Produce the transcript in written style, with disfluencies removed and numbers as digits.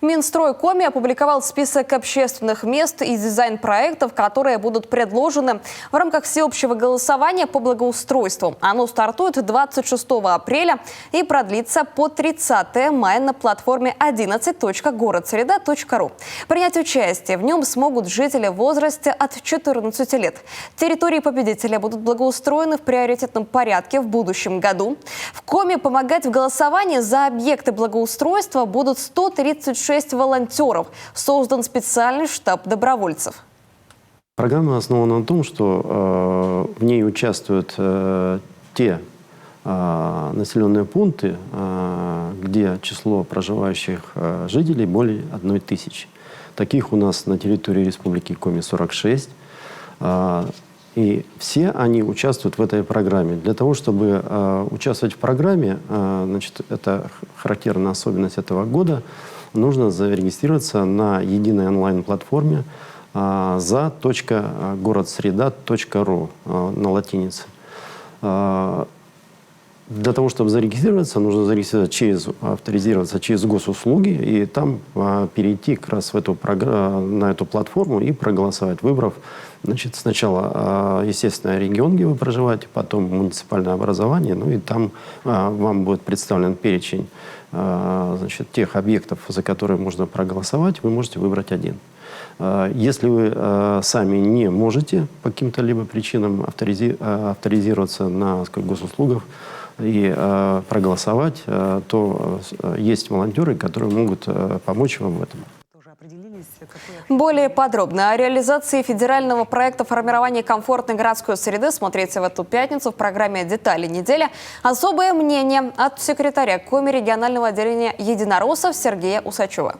Минстрой Коми опубликовал список общественных мест и дизайн-проектов, которые будут предложены в рамках всеобщего голосования по благоустройству. Оно стартует 26 апреля и продлится по 30 мая на платформе 11.городсреда.ру. Принять участие в нем смогут жители в возрасте от 14 лет. Территории победителя будут благоустроены в приоритетном порядке в будущем году. В Коми помогать в голосовании за объекты благоустройства будут 136 волонтеров. Создан специальный штаб добровольцев. Программа основана на том, что в ней участвуют те населенные пункты, где число проживающих жителей более 1000. Таких у нас на территории Республики Коми 46. И все они участвуют в этой программе. Для того, чтобы участвовать в программе, значит, это характерная особенность этого года, нужно зарегистрироваться на единой онлайн-платформе за.городсреда.ру на латинице. Для того, чтобы зарегистрироваться, нужно авторизироваться через госуслуги и там перейти как раз на эту платформу и проголосовать, выбрав, значит, сначала, естественно, регион, где вы проживаете, потом муниципальное образование, ну и там вам будет представлен перечень, значит, тех объектов, за которые можно проголосовать, вы можете выбрать один. Если вы сами не можете по каким-то либо причинам авторизироваться на госуслугах и проголосовать, то есть волонтеры, которые могут помочь вам в этом. Более подробно о реализации федерального проекта формирования комфортной городской среды смотрите в эту пятницу в программе «Детали недели». Особое мнение от секретаря Коми регионального отделения единороссов Сергея Усачева.